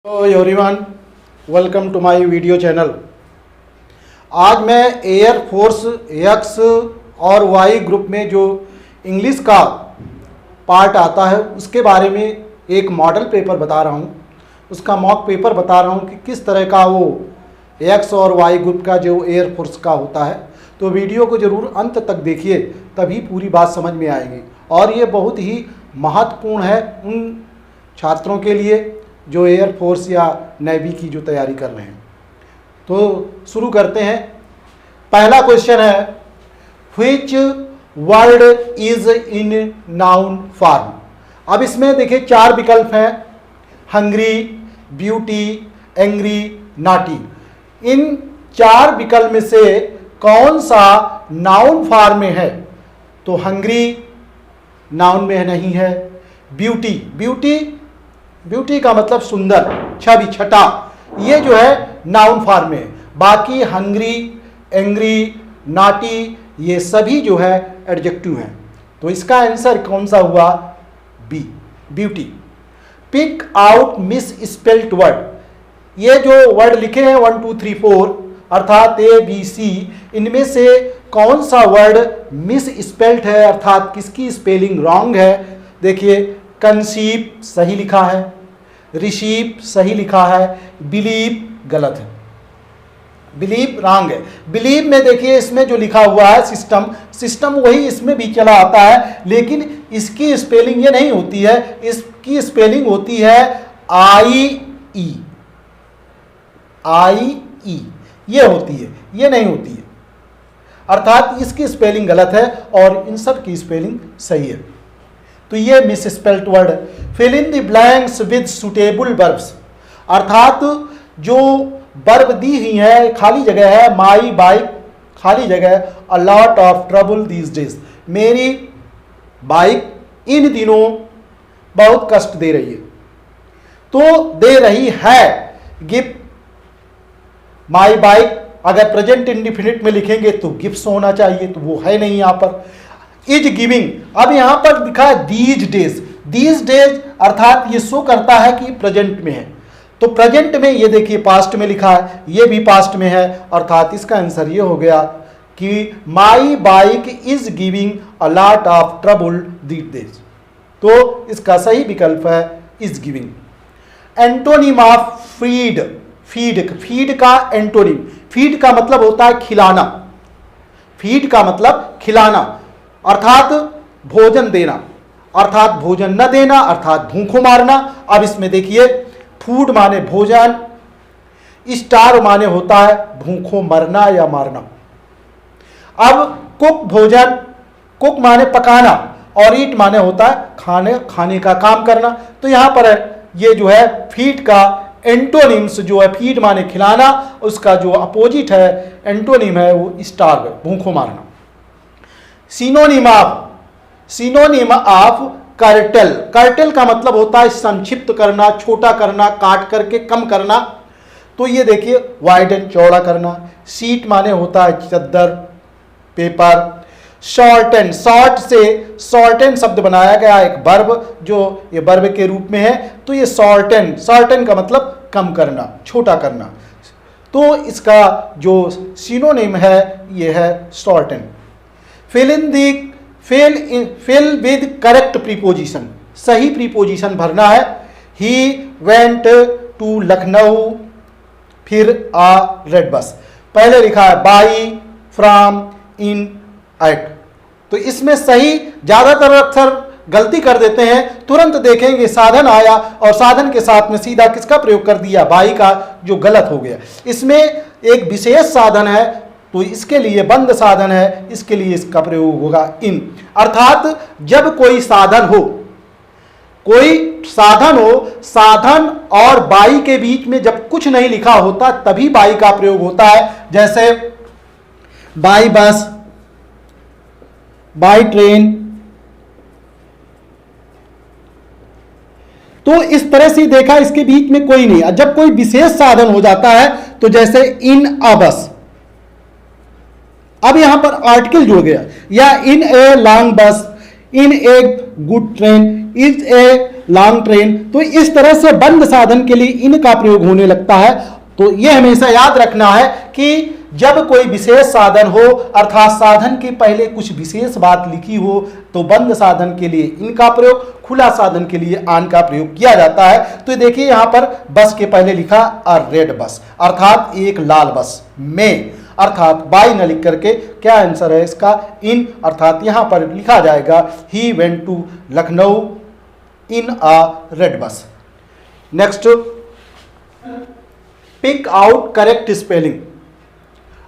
Hello everyone, welcome to my video channel. आज मैं air force X और Y group में जो इंग्लिश का पार्ट आता है उसके बारे में एक मॉडल पेपर बता रहा हूँ, उसका मॉक पेपर बता रहा हूँ कि किस तरह का वो एक्स और वाई ग्रुप का जो एयर फोर्स का होता है। तो वीडियो को ज़रूर अंत तक देखिए, तभी पूरी बात समझ में आएगी। और ये बहुत ही महत्वपूर्ण है उन छात्रों के लिए जो एयर फोर्स या नेवी की जो तैयारी कर रहे हैं। तो शुरू करते हैं। पहला क्वेश्चन है, which word is in noun form. अब इसमें देखिए चार विकल्प हैं, हंग्री, ब्यूटी, एंग्री, नॉटी। इन चार विकल्प में से कौन सा नाउन फॉर्म में है? तो हंग्री नाउन में नहीं है। ब्यूटी का मतलब सुंदर, छवि, छटा, ये जो है नाउन फॉर्म में है। बाकी हंग्री, एंग्री, नॉटी ये सभी जो है एडजेक्टिव हैं। तो इसका आंसर कौन सा हुआ? B, beauty. Pick out misspelled word. ये जो वर्ड लिखे हैं 1 2 3 4 अर्थात ए बी सी, इनमें से कौन सा वर्ड मिस स्पेल्ड है अर्थात किसकी स्पेलिंग रॉन्ग है? देखिए, कंसीव सही लिखा है, रिसीव सही लिखा है, बिलीव गलत है, बिलीव रॉन्ग है। बिलीव में देखिए इसमें जो लिखा हुआ है सिस्टम वही इसमें भी चला आता है, लेकिन इसकी स्पेलिंग ये नहीं होती है, इसकी स्पेलिंग होती है आई ई, ये होती है, ये नहीं होती है। अर्थात इसकी स्पेलिंग गलत है और इन सब की स्पेलिंग सही है। तो ये मिस स्पेल्ड वर्ड है। Fill in the blanks with suitable verbs, अर्थात जो वर्ब दी हुई है, खाली जगह है, माई बाइक खाली जगह है, a lot of trouble these days, मेरी बाइक इन दिनों बहुत कष्ट दे रही है। तो दे रही है, गिव माई बाइक, अगर प्रेजेंट इंडिफिनिट में लिखेंगे तो गिफ्ट्स होना चाहिए, तो वो है नहीं यहां पर। इज गिविंग, अब यहां पर लिखा है दीज डेज अर्थात ये शो करता है कि प्रेजेंट में है। तो प्रेजेंट में ये देखिए पास्ट में लिखा है, ये भी पास्ट में है, अर्थात इसका आंसर ये हो गया कि my bike is giving a lot of trouble these days. तो इसका सही विकल्प है is giving. Antonym of feed का एंटोनिम, फीड का मतलब होता है खिलाना, फीड का मतलब खिलाना अर्थात भोजन देना, अर्थात भोजन न देना अर्थात भूखों मारना। अब इसमें देखिए, फूड माने भोजन, स्टार माने होता है भूखों मरना या मारना। अब कुक भोजन, कुक माने पकाना, और ईट माने होता है खाने का काम करना। तो यहां पर ये जो है फीड का एंटोनिम्स जो है, फीड माने खिलाना, उसका जो अपोजिट है एंटोनिम है वो स्टार्व, भूखों मारना। सिनोनिम ऑफ कर्टल का मतलब होता है संक्षिप्त करना, छोटा करना, काट करके कम करना। तो ये देखिए वाइडन, चौड़ा करना। शीट माने होता है चद्दर, पेपर। शॉर्टन, शॉर्ट से शॉर्टन शब्द बनाया गया, एक वर्ब जो ये वर्ब के रूप में है। तो ये शॉर्टन का मतलब कम करना, छोटा करना। तो इसका जो सिनोनिम है ये है shorten. Fill with correct preposition, सही प्रीपोजिशन भरना है। ही वेंट टू लखनऊ, फिर आ रेड बस। पहले लिखा है बाई, फ्रॉम, इन, एट। तो इसमें सही, ज्यादातर अक्सर गलती कर देते हैं, तुरंत देखेंगे साधन आया और साधन के साथ में सीधा किसका प्रयोग कर दिया, बाई का, जो गलत हो गया। इसमें एक विशेष साधन है, तो इसके लिए बंद साधन है, इसके लिए इसका प्रयोग होगा इन। अर्थात जब कोई साधन हो, साधन और बाई के बीच में जब कुछ नहीं लिखा होता तभी बाई का प्रयोग होता है। जैसे बाई बस, बाई ट्रेन। तो इस तरह से देखा, इसके बीच में कोई नहीं। जब कोई विशेष साधन हो जाता है तो जैसे इन अ बस, अब यहां पर आर्टिकल जुड़ गया, या इन a long bus, in a good train, is a long train. तो इस तरह से बंद साधन के लिए इन का प्रयोग होने लगता है। तो यह हमेशा याद रखना है कि जब कोई विशेष साधन हो अर्थात साधन के पहले कुछ विशेष बात लिखी हो तो बंद साधन के लिए इनका प्रयोग, खुला साधन के लिए आन का प्रयोग किया जाता है। तो देखिए यहां पर बस के पहले लिखा अ रेड बस अर्थात एक लाल बस में, अर्थात बाई न लिख करके क्या आंसर है इसका इन, अर्थात यहां पर लिखा जाएगा he went to Lucknow in a red bus. Next, pick out correct spelling,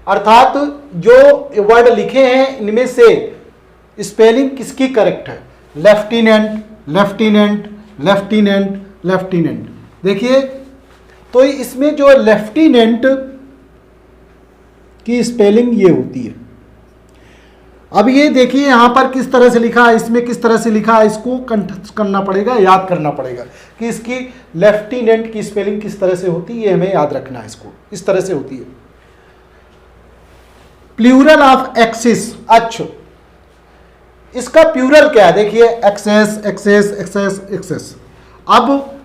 अर्थात जो वर्ड लिखे हैं इनमें से स्पेलिंग किसकी करेक्ट है। Lieutenant, lieutenant, lieutenant, lieutenant. देखिए तो इसमें जो लेफ्टिनेंट की स्पेलिंग ये होती है। अब ये देखिए यहां पर किस तरह से लिखा है, इसमें किस तरह से लिखा है, इसको कंठस्थ करना पड़ेगा, याद करना पड़ेगा कि इसकी लेफ्टिनेंट की स्पेलिंग किस तरह से होती है, ये हमें याद रखना है। इसको इस तरह से होती है। प्लूरल ऑफ एक्सिस, अच्छा इसका प्लूरल क्या है, देखिए एक्सेस, एक्सेस, एक्सेस, एक्सेस। अब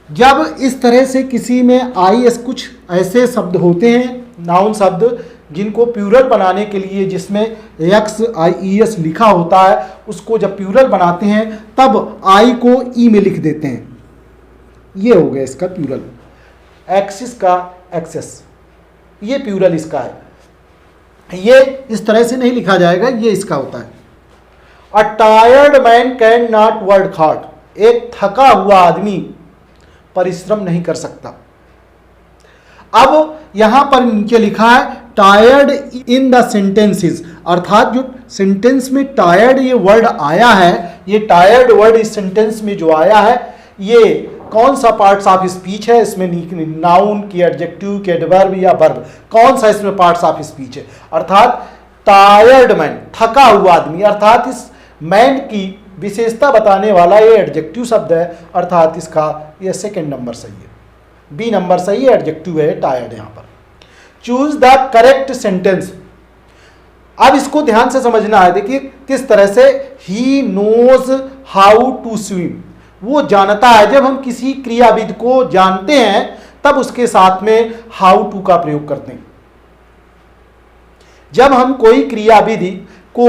जब इस तरह से किसी में आईएस, कुछ ऐसे शब्द होते हैं नाउन शब्द जिनको प्लूरल बनाने के लिए जिसमें एक्स आई ई एस लिखा होता है, उसको जब प्लूरल बनाते हैं तब आई को ई में लिख देते हैं। ये हो गया इसका प्लूरल। एक्सिस का एक्सेस, ये प्लूरल इसका है। ये इस तरह से नहीं लिखा जाएगा, ये इसका होता है। A tired man can not work hard, एक थका हुआ आदमी परिश्रम नहीं कर सकता। अब यहां पर नीचे लिखा है टायर्ड इन द सेंटेंसेस, अर्थात जो सेंटेंस में टायर्ड ये वर्ड आया है, ये टायर्ड वर्ड इस सेंटेंस में जो आया है ये कौन सा पार्ट्स ऑफ स्पीच है, इसमें नाउन की, एडजेक्टिव की, एडवर्ब या वर्ब, कौन सा इसमें पार्ट्स ऑफ स्पीच है। अर्थात टायर्ड मैन, थका हुआ आदमी, अर्थात इस मैन की विशेषता बताने वाला ये एडजेक्टिव शब्द है, अर्थात इसका ये सेकंड नंबर सही है, बी नंबर सही है, एडजेक्टिव है टायर्ड यहां पर। चूज द करेक्ट सेंटेंस, अब इसको ध्यान से समझना है। देखिए किस तरह से, he knows how to swim, वो जानता है। जब हम किसी क्रियाविधि को जानते हैं तब उसके साथ में हाउ टू का प्रयोग करते हैं। जब हम कोई क्रियाविधि को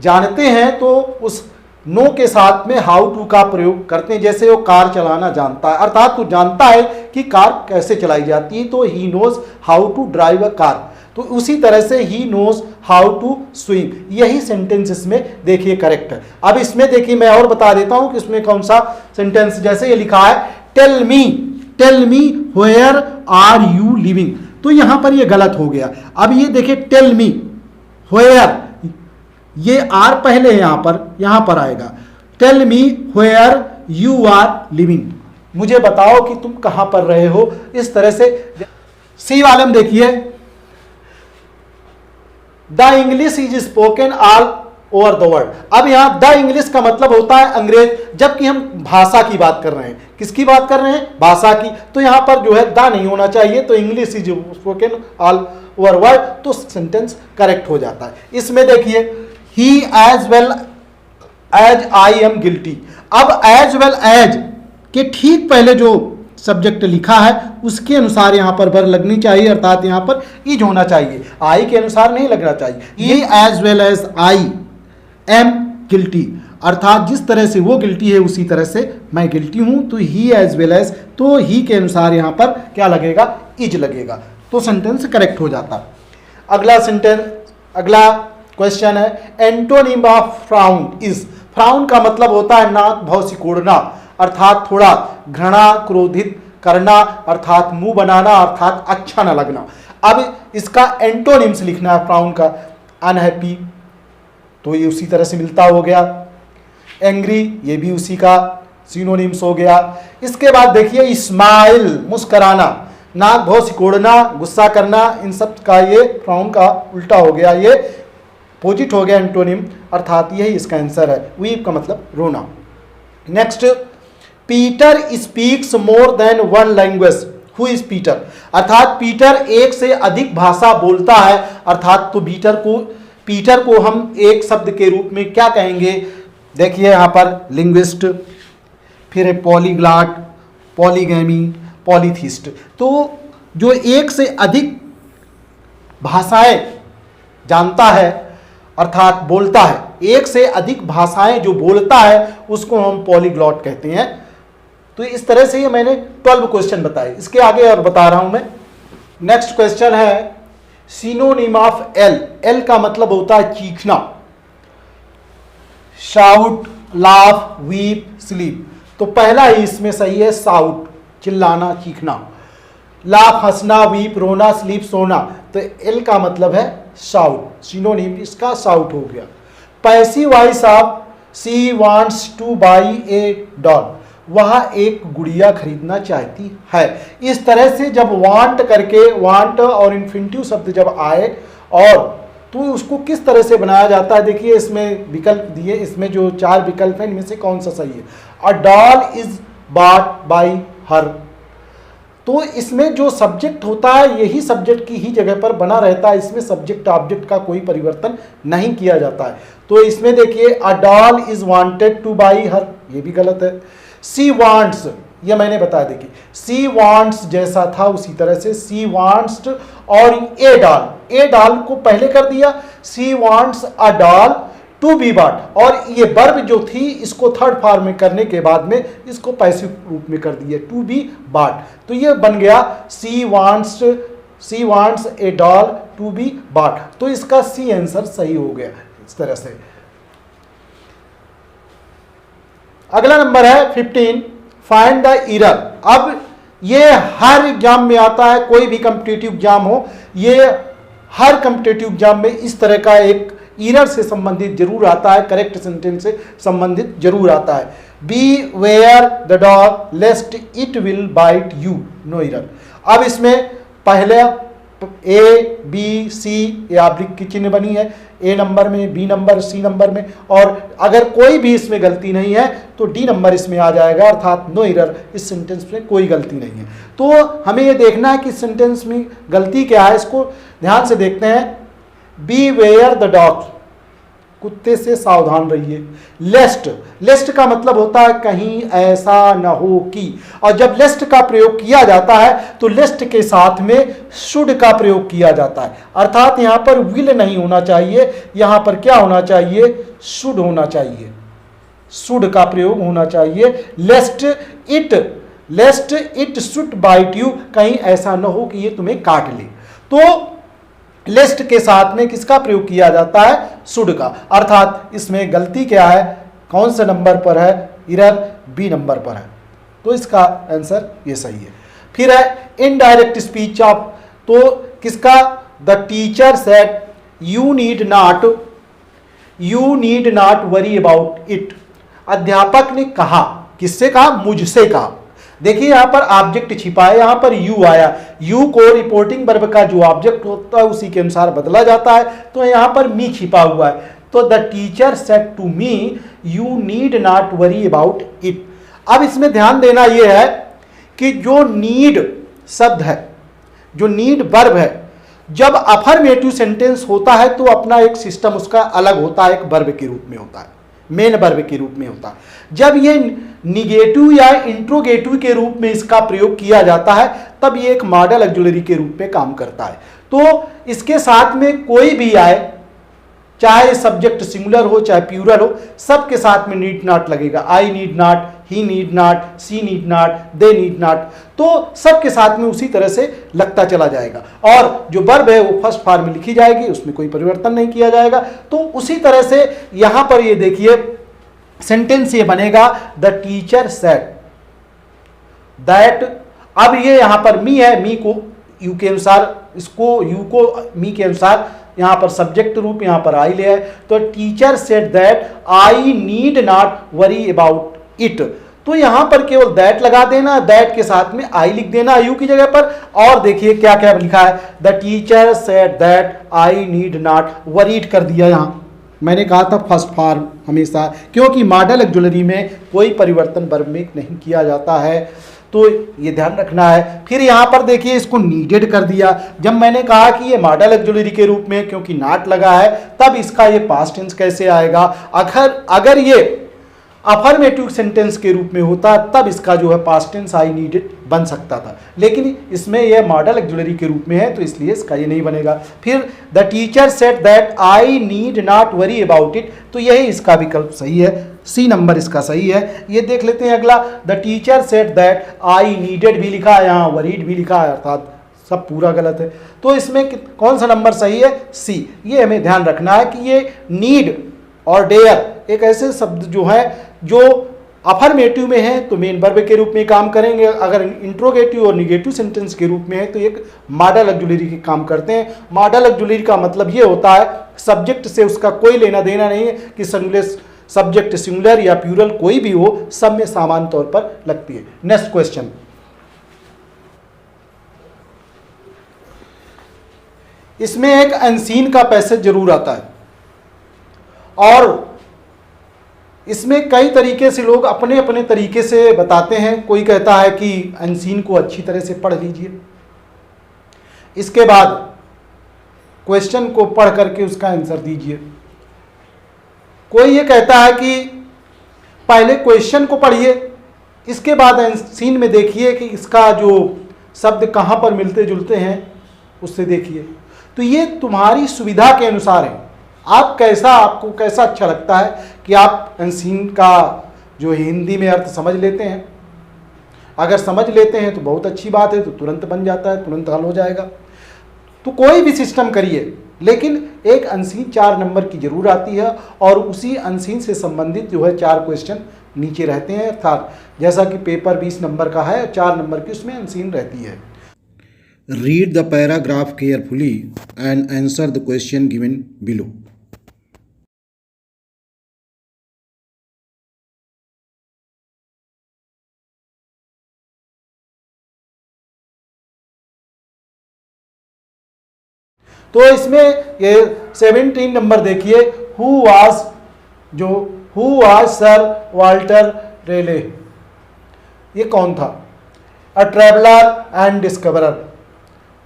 जानते हैं तो उस नो के साथ में हाउ टू का प्रयोग करते हैं। जैसे वो कार चलाना जानता है, अर्थात वो जानता है कि कार कैसे चलाई जाती है, तो he knows how to drive a car. तो उसी तरह से he knows how to swim, यही सेंटेंस इसमें देखिए करेक्ट है। अब इसमें देखिए मैं और बता देता हूं कि इसमें कौन सा सेंटेंस, जैसे ये लिखा है tell me where are you living, तो यहां पर ये गलत हो गया। अब ये देखिए टेल मी वेयर, ये आर पहले यहां पर आएगा। Tell me where you are living, मुझे बताओ कि तुम कहां पर रहे हो, इस तरह से। सी वाले में देखिए the English is spoken all over the world. अब यहां द इंग्लिश का मतलब होता है अंग्रेज, जबकि हम भाषा की बात कर रहे हैं। किसकी बात कर रहे हैं, भाषा की। तो यहां पर जो है द नहीं होना चाहिए, तो English is spoken all over world, तो सेंटेंस करेक्ट हो जाता है। इसमें देखिए he as well as I am guilty. अब एज वेल एज के ठीक पहले जो सब्जेक्ट लिखा है उसके अनुसार यहां पर वर्ब लगनी चाहिए, अर्थात यहां पर इज होना चाहिए, आई के अनुसार नहीं लगना चाहिए। ये as well as I am guilty, अर्थात जिस तरह से वो गिल्टी है उसी तरह से मैं गिल्टी हूं। तो ही एज वेल एज, तो ही के अनुसार यहां पर क्या लगेगा, इज लगेगा, तो सेंटेंस करेक्ट हो जाता। अगला सेंटेंस, अगला क्वेश्चन है antonym of frown is. Frown का मतलब होता है नाक भाव सिकोड़ना, अर्थात थोड़ा घृणा, क्रोधित करना, अर्थात मुंह बनाना, अर्थात अच्छा न लगना। अब इसका एंटोनिम्स लिखना है फ्राउन का, अनहैप्पी, तो ये उसी तरह से मिलता हो गया। एंग्री, ये भी उसी का सिनोनिम्स हो गया। इसके बाद देखिए स्माइल, मुस्कराना, नाक भाव सिकोड़ना, गुस्सा करना, इन सब का ये फ्राउन का उल्टा हो गया, ये पोजिट हो गया एंटोनिम, अर्थात यही इसका आंसर है। वीप का मतलब रोना। Next, Peter speaks more than one language, who is Peter, अर्थात पीटर एक से अधिक भाषा बोलता है, अर्थात तो पीटर को हम एक शब्द के रूप में क्या कहेंगे, देखिए यहां पर लिंग्विस्ट, फिर है पॉलीग्लॉट, पॉलीगैमी, पॉलीथिस्ट। तो जो एक से अधिक भाषाएं जानता है अर्थात बोलता है, एक से अधिक भाषाएं जो बोलता है उसको हम पॉलीग्लॉट कहते हैं। तो इस तरह से ये मैंने 12 क्वेश्चन बताए। इसके आगे और बता रहा हूं मैं। नेक्स्ट क्वेश्चन है सिनोनिम ऑफ एल। एल का मतलब होता है चीखना, शाउट, लाफ, वीप, स्लीप। तो पहला ही इसमें सही है, साउट, चिल्लाना, चीखना। लाफ हंसना, वीप रोना, स्लीप सोना। तो एल का मतलब है साउट, सिनोनिम इसका साउट हो गया। Passive voice of C wants two by A doll, वह एक गुड़िया खरीदना चाहती है। इस तरह से जब वांट करके, वांट और इन्फिनिटिव शब्द जब आए और तो उसको किस तरह से बनाया जाता है, देखिए इसमें विकल्प दिए, इसमें जो 4 विकल्प हैं इनमें से कौन सा सही है। A doll is bought by her. तो इसमें जो सब्जेक्ट होता है यही सब्जेक्ट की ही जगह पर बना रहता है, इसमें सब्जेक्ट ऑब्जेक्ट का कोई परिवर्तन नहीं किया जाता है। तो इसमें देखिए a doll is wanted two by her, ये भी गलत है। सी वांट्स, ये मैंने बताया, देखिए सी वांट्स जैसा था उसी तरह से सी वांट्स और ए डॉल, ए डॉल को पहले कर दिया, she wants a doll to be bought, और ये वर्ब जो थी इसको थर्ड फॉर्म में करने के बाद में इसको पैसिव रूप में कर दिया, टू बी बॉट। तो ये बन गया she wants a doll to be bought. तो इसका सी आंसर सही हो गया इस तरह से। अगला नंबर है 15, फाइंड द एरर। अब ये हर एग्जाम में आता है, कोई भी कॉम्पिटिटिव एग्जाम हो, ये हर कॉम्पिटिटिव एग्जाम में इस तरह का एक एरर से संबंधित जरूर आता है, करेक्ट सेंटेंस से संबंधित जरूर आता है। Beware the dog lest it will bite you, no error. अब इसमें पहले ए बी सी ये ऑब्लिक की चिन्ह बनी है, ए नंबर में, बी नंबर, सी नंबर में, और अगर कोई भी इसमें गलती नहीं है तो डी नंबर इसमें आ जाएगा, अर्थात नो एरर। इस सेंटेंस में कोई गलती नहीं है। तो हमें ये देखना है कि सेंटेंस में गलती क्या है, इसको ध्यान से देखते हैं। बी वेयर द डॉग, कुत्ते से सावधान रहिए। लेस्ट, लेस्ट का मतलब होता है कहीं ऐसा न हो कि, और जब लेस्ट का प्रयोग किया जाता है तो लेस्ट के साथ में शुड का प्रयोग किया जाता है, अर्थात यहां पर विल नहीं होना चाहिए, यहां पर क्या होना चाहिए, शुड होना चाहिए, शुड का प्रयोग होना चाहिए। लेस्ट इट शुड बाइट यू, कहीं ऐसा न हो कि ये तुम्हें काट ले। तो लेस्ट के साथ में किसका प्रयोग किया जाता है, शुड का, अर्थात इसमें गलती क्या है, कौन से नंबर पर है, एरर बी नंबर पर है। तो इसका आंसर ये सही है। फिर है इनडायरेक्ट स्पीच ऑफ, तो किसका, the teacher said you need not worry about it. अध्यापक ने कहा, किससे कहा, मुझसे कहा। देखिए यहां पर ऑब्जेक्ट छिपा है, यहां पर यू आया, यू को रिपोर्टिंग वर्ब का जो ऑब्जेक्ट होता है उसी के अनुसार बदला जाता है, तो यहां पर मी छिपा हुआ है। तो the teacher said to me you need not worry about it. अब इसमें ध्यान देना यह है कि जो नीड शब्द है, जो नीड वर्ब है, जब अफर्मेटिव सेंटेंस होता है तो अपना एक सिस्टम उसका अलग होता है, एक वर्ब के रूप में होता है, मेन वर्ब के रूप में होता है। जब ये निगेटिव या इंट्रोगेटिव के रूप में इसका प्रयोग किया जाता है तब ये एक मॉडल ऑक्सिलरी के रूप में काम करता है। तो इसके साथ में कोई भी आए, चाहे सब्जेक्ट सिंगुलर हो चाहे प्लूरल हो, सबके साथ में नीड नॉट लगेगा। I need not, he need not, she need not, they need not, तो सबके साथ में उसी तरह से लगता चला जाएगा। और जो वर्ब है वो फर्स्ट फॉर्म में लिखी जाएगी, उसमें कोई परिवर्तन नहीं किया जाएगा। तो उसी तरह से यहां पर ये देखिए सेंटेंस ये बनेगा, द टीचर सेड दैट। अब ये यहां पर मी है, मी को यू के अनुसार, इसको यू को मी के अनुसार यहां पर सब्जेक्ट रूप, यहां पर आई ले है। तो teacher said that I need not worry about it. तो यहां पर केवल दैट लगा देना, दैट के साथ में आई लिख देना यू की जगह पर। और देखिए क्या क्या लिखा है, the teacher said that I need not worried कर दिया। यहां मैंने कहा था फर्स्ट फॉर्म हमेशा, क्योंकि मॉडल ऑक्सिलरी में कोई परिवर्तन वर्ब में नहीं किया जाता है, तो ये ध्यान रखना है। फिर यहाँ पर देखिए इसको नीडेड कर दिया। जब मैंने कहा कि ये मॉडल ऑक्सिलरी के रूप में क्योंकि नॉट लगा है, तब इसका ये पास्ट टेंस कैसे आएगा। अगर ये अफर्मेटिव सेंटेंस के रूप में होता तब इसका जो है पास्ट टेंस आई नीडेड बन सकता था, लेकिन इसमें यह मॉडल ऑक्सिलरी के रूप में है तो इसलिए इसका ये नहीं बनेगा। फिर the teacher said that I need not worry about it, तो यही इसका विकल्प सही है, सी नंबर इसका सही है। ये देख लेते हैं अगला, the teacher said that I needed भी लिखा है, यहाँ वरीड भी लिखा है, अर्थात सब पूरा गलत है। तो इसमें कौन सा नंबर सही है? सी। ये हमें ध्यान रखना है कि ये नीड और डेयर एक ऐसे शब्द जो है जो अफर्मेटिव में है तो मेन वर्ब के रूप में काम करेंगे, अगर इंट्रोगेटिव और निगेटिव सेंटेंस के रूप में है तो एक मॉडल ऑक्सिलरी के काम करते हैं। मॉडल ऑक्सिलरी का मतलब ये होता है सब्जेक्ट से उसका कोई लेना देना नहीं है कि सब्जेक्ट सिंगुलर या प्लूरल कोई भी हो, सब में समान तौर पर लगती है। नेक्स्ट क्वेश्चन, इसमें एक अनसीन का पैसेज जरूर आता है और इसमें कई तरीके से लोग अपने अपने तरीके से बताते हैं। कोई कहता है कि अनसीन को अच्छी तरह से पढ़ लीजिए, इसके बाद क्वेश्चन को पढ़ करके उसका आंसर दीजिए। कोई ये कहता है कि पहले क्वेश्चन को पढ़िए, इसके बाद अनसीन में देखिए कि इसका जो शब्द कहाँ पर मिलते जुलते हैं उससे देखिए। तो ये तुम्हारी सुविधा के अनुसार है, आपको कैसा अच्छा लगता है कि आप अनसीन का जो हिंदी में अर्थ समझ लेते हैं। अगर समझ लेते हैं तो बहुत अच्छी बात है, तो तुरंत बन जाता है, तुरंत हल हो जाएगा। तो कोई भी सिस्टम करिए, लेकिन एक अनसीन 4 नंबर की जरूर आती है और उसी अनसीन से संबंधित जो है 4 क्वेश्चन नीचे रहते हैं, अर्थात जैसा कि पेपर 20 नंबर का है, 4 नंबर की उसमें अनसीन रहती है। Read the paragraph carefully and answer the question given below. तो इसमें ये 17 नंबर देखिए, हु वाज सर वाल्टर रेले, ये कौन था? अ ट्रेवलर एंड डिस्कवरर।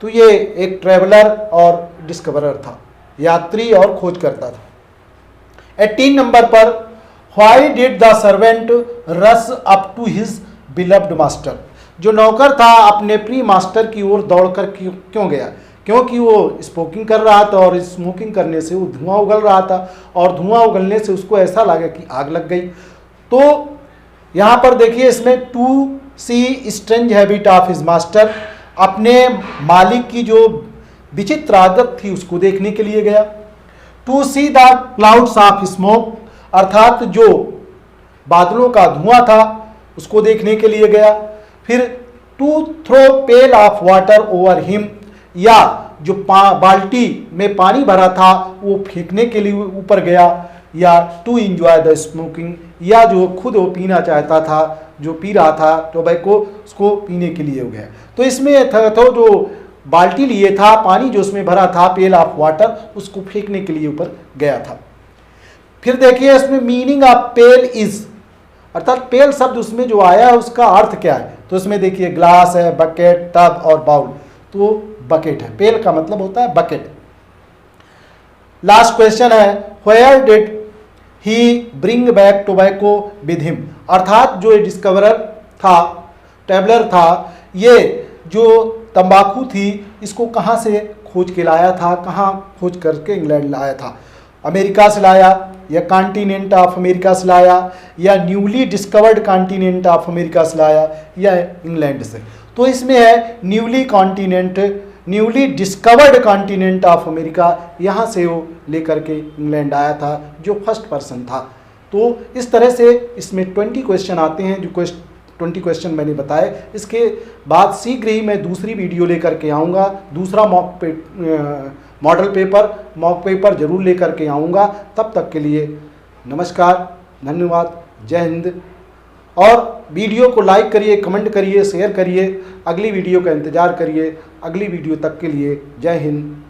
तो ये एक ट्रेवलर और डिस्कवरर था, यात्री और खोज करता था। 18 नंबर पर, why did the servant rush up to his beloved master, जो नौकर था अपने प्रिय मास्टर की ओर दौड़कर क्यों गया? क्योंकि वो स्मोकिंग कर रहा था और स्मोकिंग करने से वो धुआं उगल रहा था और धुआं उगलने से उसको ऐसा लगा कि आग लग गई। तो यहाँ पर देखिए इसमें to see strange habit of his master, अपने मालिक की जो विचित्र आदत थी उसको देखने के लिए गया। To see the clouds of smoke, अर्थात जो बादलों का धुआं था उसको देखने के लिए गया। फिर to throw pail of water over him, या जो बाल्टी में पानी भरा था वो फेंकने के लिए ऊपर गया। या टू इंजॉय द स्मोकिंग, या जो खुद वो पीना चाहता था, जो पी रहा था टोबैको, उसको पीने के लिए हो गया। तो इसमें था जो बाल्टी लिए था, पानी जो उसमें भरा था, पेल ऑफ वाटर, उसको फेंकने के लिए ऊपर गया था। फिर देखिए इसमें मीनिंग ऑफ पेल इज, अर्थात पेल शब्द उसमें जो आया है उसका अर्थ क्या है? तो इसमें देखिए ग्लास है, बकेट, टब और बाउल, तो बकेट है, पेल का मतलब होता है बकेट। लास्ट क्वेश्चन है, where did he bring back tobacco with him, अर्थात जो डिस्कवरर था, ट्रैवलर था, ये जो तंबाकू थी इसको कहाँ से खोज के लाया था, कहाँ खोज करके इंग्लैंड लाया था? अमेरिका से लाया, या कॉन्टिनेंट ऑफ अमेरिका से लाया, या newly discovered continent of America से लाया, या इंग्लैंड से? तो इसमें है newly discovered continent of America, यहाँ से वो लेकर के इंग्लैंड आया था, जो फर्स्ट पर्सन था। तो इस तरह से इसमें 20 क्वेश्चन आते हैं, जो 20 क्वेश्चन मैंने बताए। इसके बाद शीघ्र ही मैं दूसरी वीडियो लेकर के आऊँगा, दूसरा मॉडल पेपर जरूर लेकर के आऊँगा। तब तक के लिए नमस्कार, धन्यवाद, जय हिंद। और वीडियो को लाइक करिए, कमेंट करिए, शेयर करिए, अगली वीडियो का इंतज़ार करिए। अगली वीडियो तक के लिए जय हिंद।